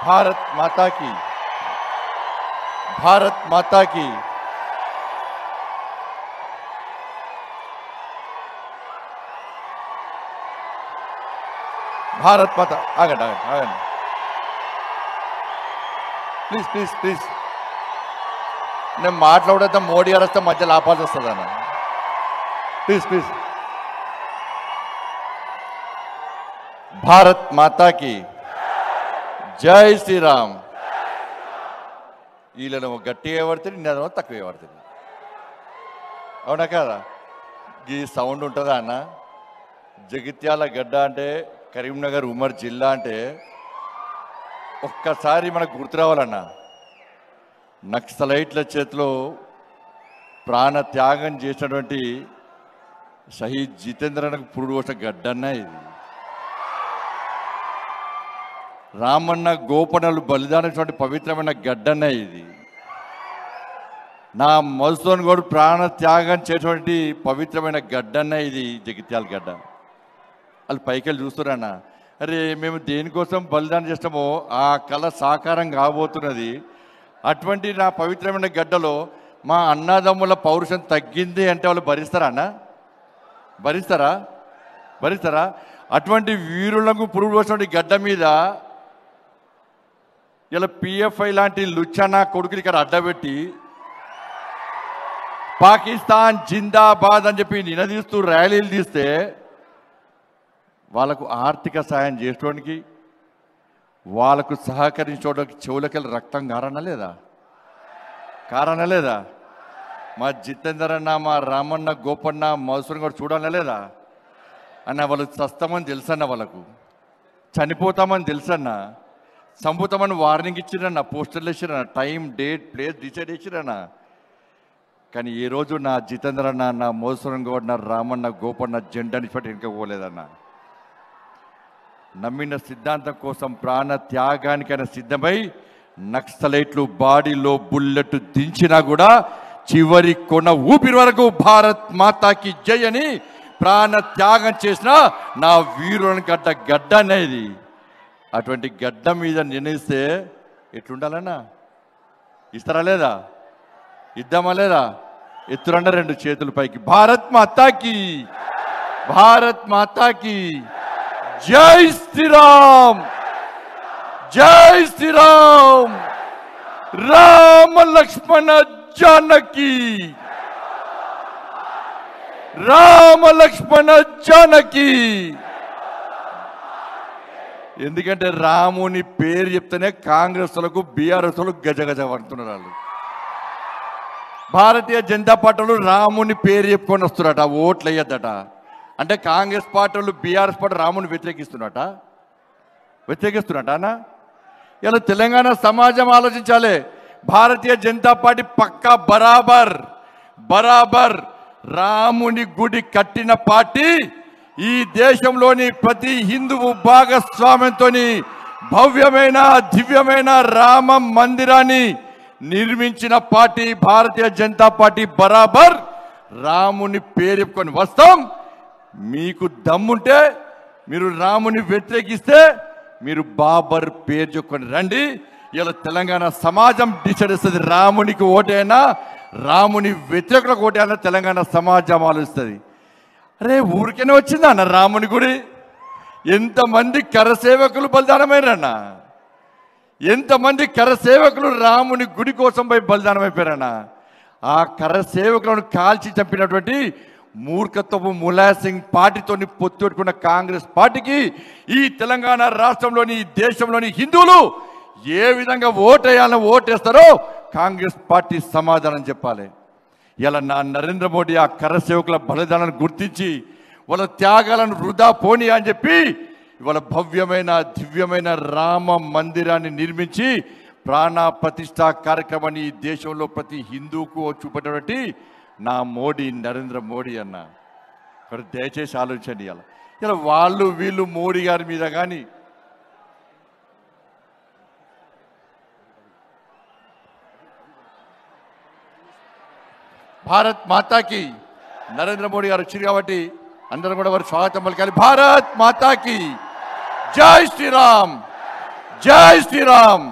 भारत माता की, भारत माता की। भारत माता आगंడి ఆగండి ఆగండి ప్లీజ్ ప్లీజ్ ప్లీజ్ నేను మాట్లాడేద్దాం మోడీ గారు వస్తే మధ్యలో ఆపాల్సి వస్తుంది అన్న ప్లీజ్ ప్లీజ్ భారత్ మాతా की జై శ్రీరామ్ వీళ్ళను గట్టిగా పడుతుంది నేను తక్కువ పడుతుంది అవునా కదా ఈ సౌండ్ ఉంటుందా అన్న జగిత్యాల గడ్డ అంటే కరీంనగర్ ఉమర్ జిల్లా అంటే ఒక్కసారి మనకు గుర్తు రావాలన్నా నక్సలైట్ల చేతిలో ప్రాణ త్యాగం చేసినటువంటి షహీద్ జితేంద్రనకు పురుడు పోసిన గడ్డన్న ఇది రామన్న గోపన్నలు బలిదానటువంటి పవిత్రమైన గడ్డన్న ఇది నా మధుసూదన్ గౌడ్ ప్రాణ త్యాగం చేసినటువంటి పవిత్రమైన గడ్డన్న ఇది జగిత్యాల గడ్డ వాళ్ళు పైకెళ్ళి చూస్తున్నారన్న అరే మేము దేనికోసం బలిదానం చేస్తామో ఆ కళ సాకారం కాబోతున్నది అటువంటి నా పవిత్రమైన గడ్డలో మా అన్నదమ్ముల పౌరుషం తగ్గింది అంటే వాళ్ళు భరిస్తారా అన్న భరిస్తారా భరిస్తారా అటువంటి వీరులకు పురుగు వచ్చినటువంటి గడ్డ మీద ఇలా పిఎఫ్ఐ లాంటి లుచ్చనా కొడుకులు ఇక్కడ అడ్డబెట్టి పాకిస్తాన్ జిందాబాద్ అని చెప్పి నినదీస్తూ ర్యాలీలు తీస్తే వాళ్ళకు ఆర్థిక సాయం చేసుకోవడానికి వాళ్ళకు సహకరించడానికి చెవులకెళ్ళి రక్తం కారణ లేదా మా జితేందర్ అన్న మా రామన్న గోపన్న మధుసూదన్ కూడా చూడాలా లేదా అన్న వాళ్ళు చస్తామని తెలుసన్న వాళ్ళకు చనిపోతామని తెలుసన్న చంపుతామని వార్నింగ్ ఇచ్చిరన్న పోస్టర్లు ఇచ్చిరన్న టైం డేట్ ప్లేస్ డిసైడ్ ఇచ్చిరన్న కానీ ఈరోజు నా జితేందర్ అన్న నా మధుసూదన్ గౌడ్ నా రామన్న గోపన్న జెండాని పెట్టి ఇంకా పోలేదన్న నమ్మిన సిద్ధాంతం కోసం ప్రాణ త్యాగానికైనా సిద్ధమై నక్సలైట్లు బాడీలో బుల్లెట్ దించినా కూడా చివరి కొన ఊపిరి వరకు భారత్ మాతాకి జై అని ప్రాణ త్యాగం చేసిన నా వీరుని గడ్డ అనేది అటువంటి గడ్డ మీద నిర్ణయిస్తే ఎట్లుండాలన్నా ఇస్తారా లేదా ఇద్దామా లేదా ఎత్తురండ రెండు చేతుల పైకి భారత్ మాతాకి భారత్ మాతాకి జై శ్రీరామ్ జై శ్రీరామ్ రామ లక్ష్మణ జానకి రామ లక్ష్మణ జానకి ఎందుకంటే రాముని పేరు చెప్తేనే కాంగ్రెస్ వాళ్ళకు బీఆర్ఎస్ వాళ్ళకు గజగజ పడుతున్నారు వాళ్ళు భారతీయ జనతా పార్టీలు రాముని పేరు చెప్పుకొని వస్తున్నారట ఓట్లు వేయద్దట అంటే కాంగ్రెస్ పార్టీలు బీఆర్ఎస్ పార్టీ రాముని వ్యతిరేకిస్తున్నట అన్న ఇలా తెలంగాణ సమాజం ఆలోచించాలి భారతీయ జనతా పార్టీ పక్కా బరాబర్ రాముని గుడి కట్టిన పార్టీ ఈ దేశంలోని ప్రతి హిందువు భాగస్వామ్యంతో భవ్యమైన దివ్యమైన రామ మందిరాన్ని నిర్మించిన పార్టీ భారతీయ జనతా పార్టీ బరాబర్ రాముని పేరు చెప్పుకొని వస్తాం మీకు దమ్ముంటే మీరు రాముని వ్యతిరేకిస్తే మీరు బాబర్ పేరు చెప్పుకొని రండి ఇలా తెలంగాణ సమాజం డిసైడ్ చేస్తుంది రామునికి ఓటైనా రాముని వ్యతిరేకులకు ఓటైనా తెలంగాణ సమాజం ఆలోచిస్తుంది అరే ఊరికేనే వచ్చిందా అన్న రాముని గుడి ఎంతమంది కరసేవకులు బలిదానమైనారన్న ఎంతమంది కరసేవకులు రాముని గుడి కోసం పోయి బలిదానం అయిపోయారన్న ఆ కరసేవకులను కాల్చి చంపినటువంటి మూర్ఖత్వపు ములాయం సింగ్ పార్టీతోని పొత్తు పెట్టుకున్న కాంగ్రెస్ పార్టీకి ఈ తెలంగాణ రాష్ట్రంలోని దేశంలోని హిందువులు ఏ విధంగా ఓటేయాలని ఓటేస్తారో కాంగ్రెస్ పార్టీ సమాధానం చెప్పాలి ఇలా నా నరేంద్ర మోడీ ఆ కరసేవకుల బలిదానాన్ని గుర్తించి వాళ్ళ త్యాగాలను వృధా పోనీ అని చెప్పి ఇవాళ భవ్యమైన దివ్యమైన రామ మందిరాన్ని నిర్మించి ప్రాణ ప్రతిష్ఠా కార్యక్రమాన్ని ఈ దేశంలో ప్రతి హిందువుకు చూపేటటువంటి నా మోడీ నరేంద్ర మోడీ అన్న ఇక్కడ దయచేసి ఆలోచించండి ఇలా వాళ్ళు వీళ్ళు మోడీ గారి మీద కానీ భారత్ మాతాకి నరేంద్ర మోడీ గారు వచ్చారు కాబట్టి అందరూ కూడా వారి స్వాగతం పలకాలి భారత్ మాతాకి జై శ్రీరామ్ జై శ్రీరామ్.